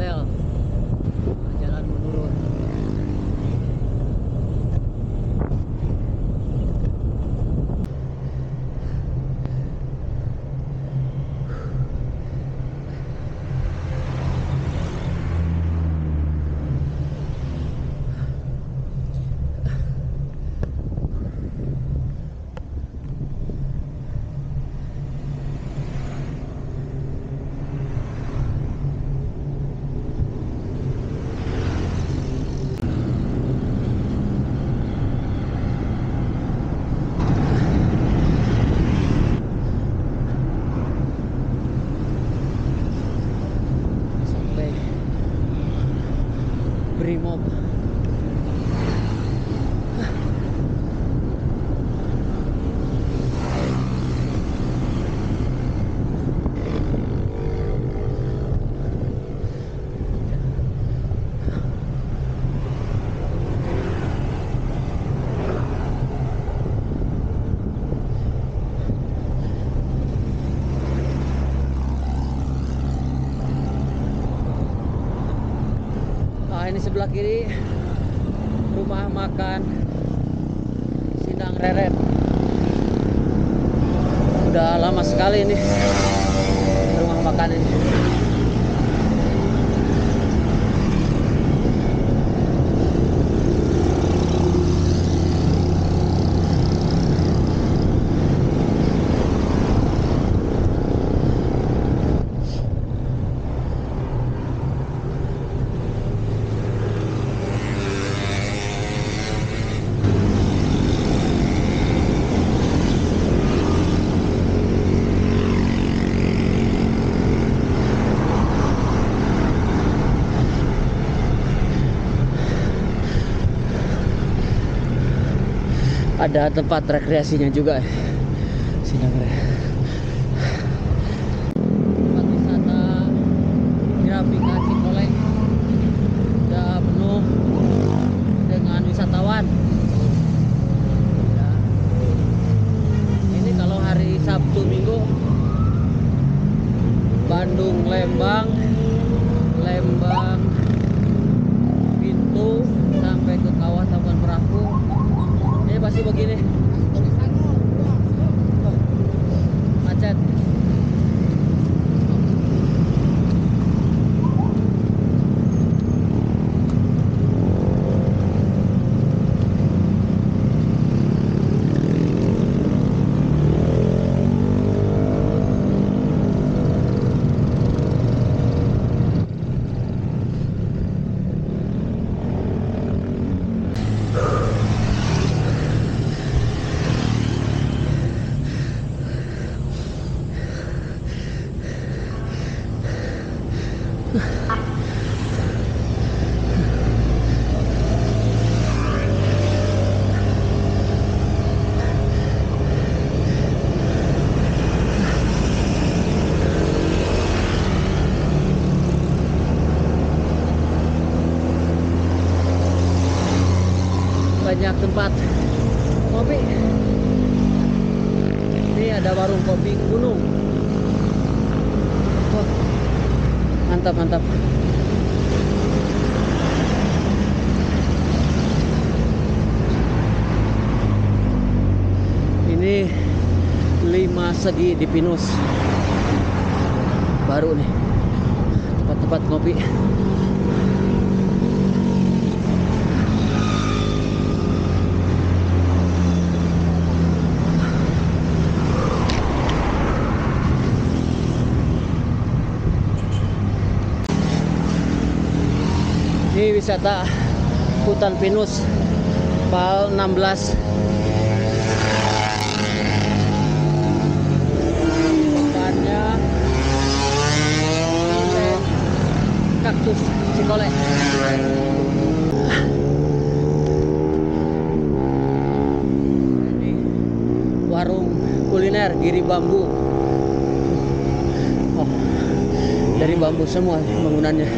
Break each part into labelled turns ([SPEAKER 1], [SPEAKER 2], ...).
[SPEAKER 1] hotel. Jalan menurun. Brimob. Ini sebelah kiri rumah makan Sindang Reret. Udah lama sekali ini rumah makan ini. Ada tempat rekreasinya juga, Sindang Reret. Tempat wisata Grafika Cikolek udah penuh dengan wisatawan. Ya. Ini kalau hari Sabtu Minggu, Bandung Lembang, Lembang Pintu sampai ke Kawah Taman Perahu. Ini pasti begini. Oh, macet. Banyak tempat kopi. Ini ada warung kopi Gunung. Wah, mantap mantap. Ini 5 segi di Pinus. Baru nih tempat-tempat kopi. Ini wisata Hutan Pinus PAL 16. Depannya kaktus Cikolek. Ini warung kuliner Giri Bambu. Oh, dari bambu semua bangunannya.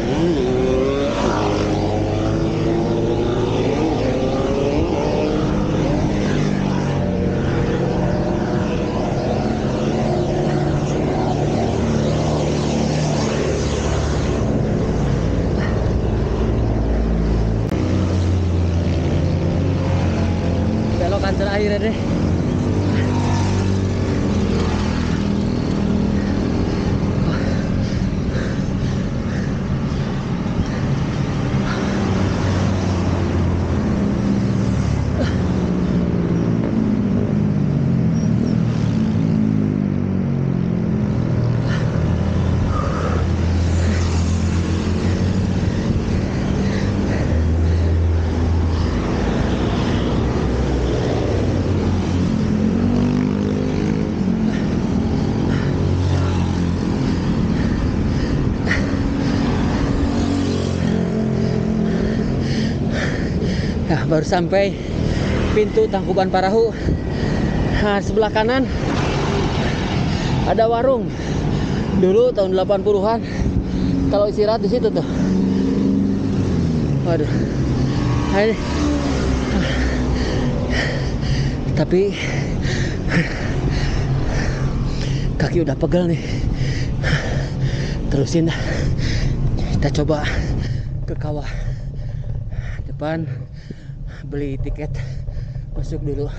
[SPEAKER 1] akhirnya deh. Nah, baru sampai pintu Tangkuban Parahu. Nah, sebelah kanan ada warung. Dulu tahun 80-an kalau istirahat di situ tuh. Waduh. Nah, ini. Tapi kaki udah pegel nih. Terusin dah. Kita coba ke kawah depan, beli tiket masuk dulu.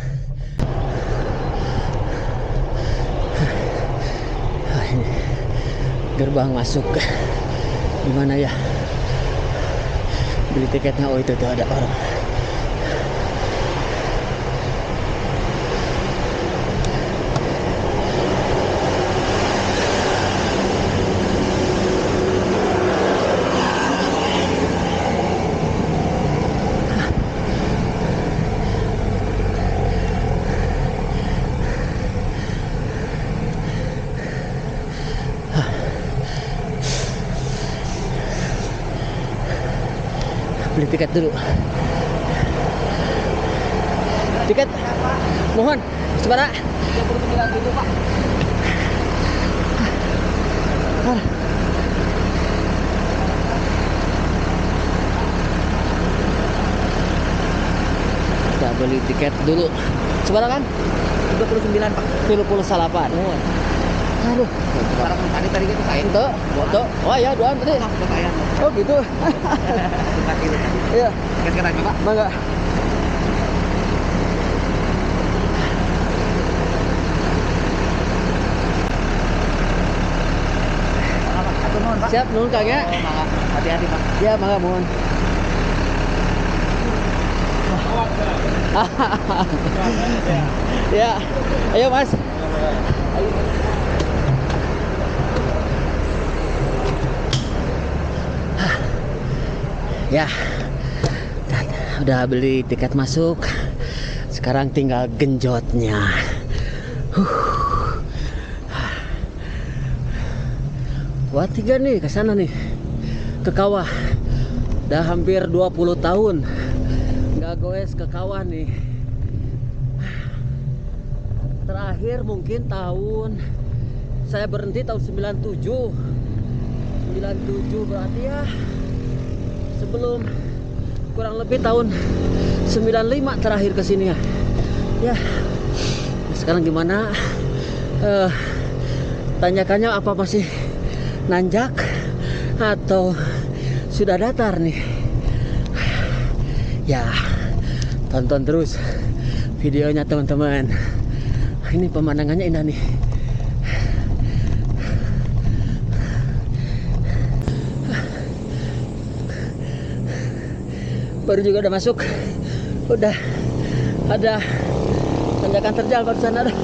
[SPEAKER 1] Ini gerbang masuk. Gimana ya? Beli tiketnya. Oh, itu tuh ada orang. Beli tiket dulu. Tiket, mohon, sebentar. 39.000 Pak. Kita beli tiket dulu. Sebentar kan? 39 Pak. 38. Mohon. Aduh, tadi gitu saya. Tuh. Oh ya, doan tadi. Oh gitu. Iya. Tiket Pak. Mangga. Pak. Siap, nuhun Kang ya. Hati-hati Pak. Ya, mangga mohon. Ya. Ayo Mas. Ayo. Ya, udah beli tiket masuk. Sekarang tinggal genjotnya. Wah, 3 nih ke sana nih, ke kawah. Udah hampir 20 tahun nggak goes ke kawah nih. Terakhir mungkin tahun saya berhenti tahun 97. 97 berarti ya sebelum kurang lebih tahun 95 terakhir ke sini ya. Ya. Sekarang gimana? Tanyakannya apa masih nanjak atau sudah datar nih? Ya, tonton terus videonya teman-teman. Ini pemandangannya indah nih. Baru juga udah masuk, udah ada tanjakan terjal baru sana dah.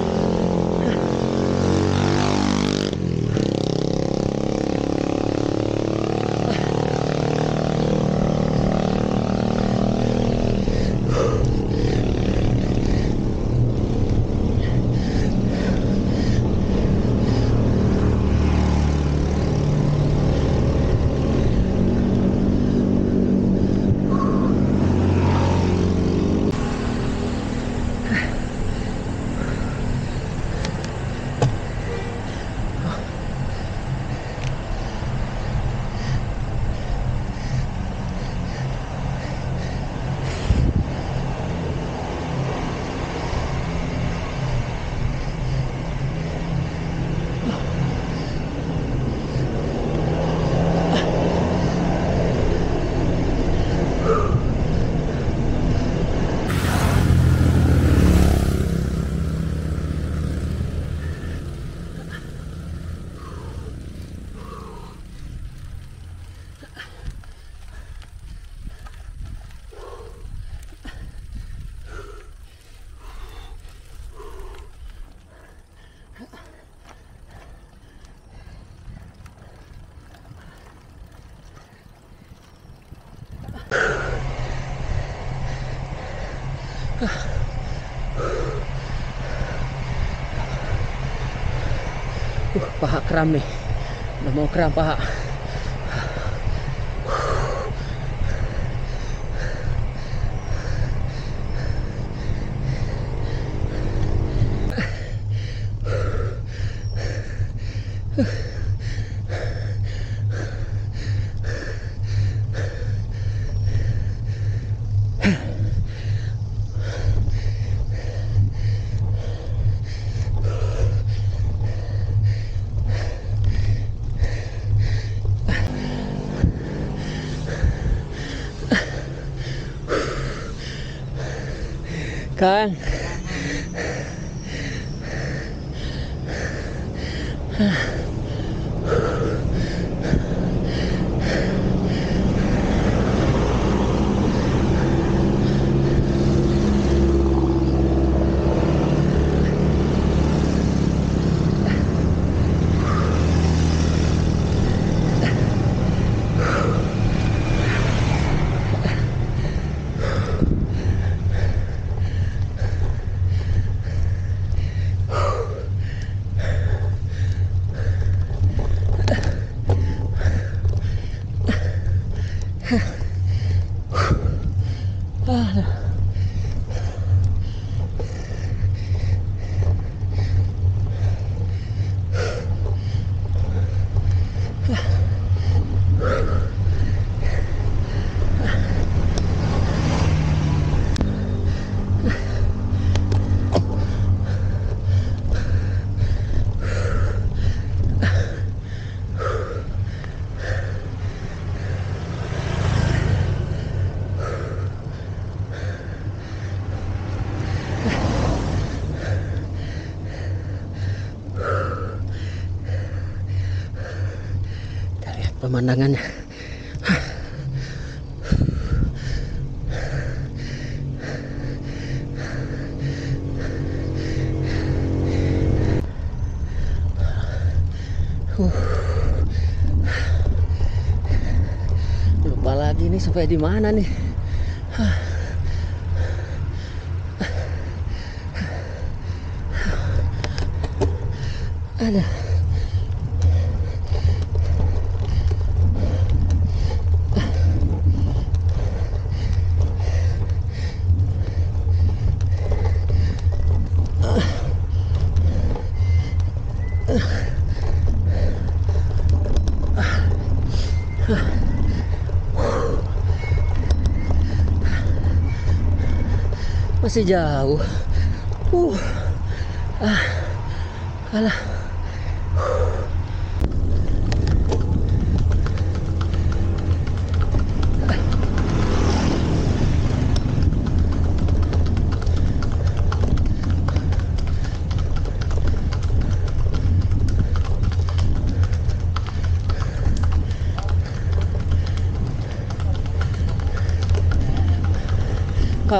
[SPEAKER 1] Paha kram nih. Udah mau kram paha. Kang. Pemandangannya. Lupa lagi nih sampai di mana nih. Ada. Masih jauh. Alah.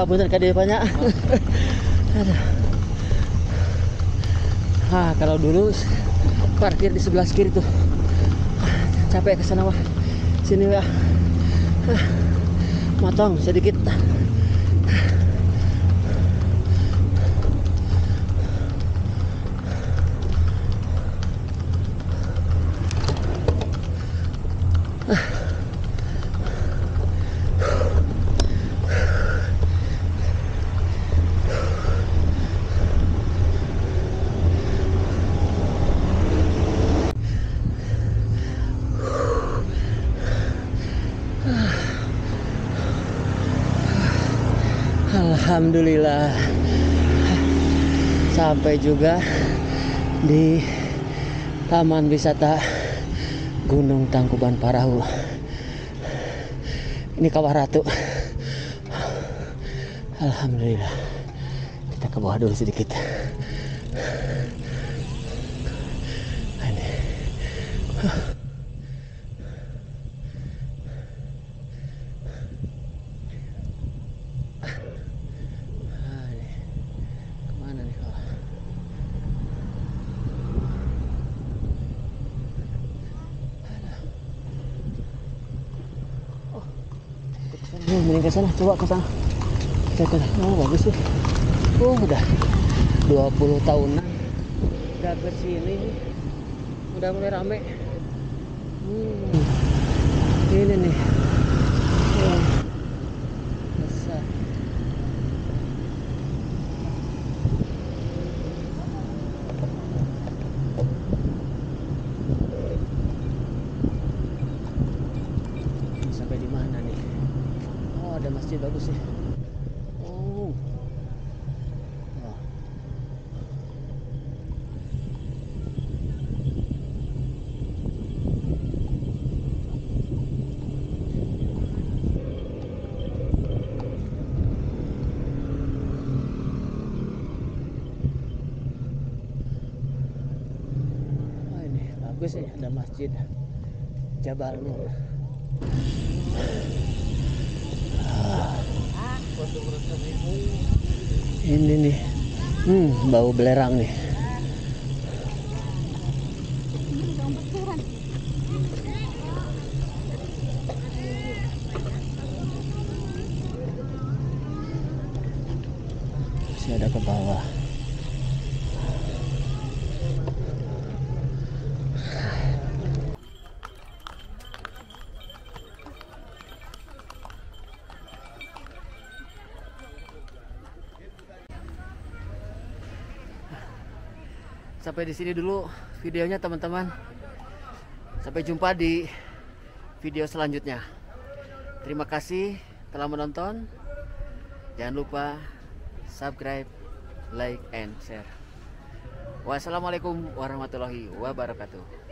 [SPEAKER 1] Bener kade banyak. Kalau dulu parkir di sebelah kiri tuh. Capek ke sana wah. Sini ya. Motong sedikit. Alhamdulillah sampai juga di Taman Wisata Gunung Tangkuban Parahu. Ini Kawah Ratu. Alhamdulillah. Kita ke bawah dulu sedikit. Mending ke sana, coba ke sana. Kita oh bagus tuh. Udah 20 tahunan udah ke sini. udah mulai rame. Ini nih. Besar. Sampai di mana nih? Oh, ada masjid bagus sih. Oh. Oh. Oh, ini bagus ya, ada masjid Jabal Nur. Ini nih, bau belerang nih. Masih ada ke bawah. Sampai di sini dulu videonya teman-teman. Sampai jumpa di video selanjutnya. Terima kasih telah menonton. Jangan lupa subscribe, like, and share. Wassalamualaikum warahmatullahi wabarakatuh.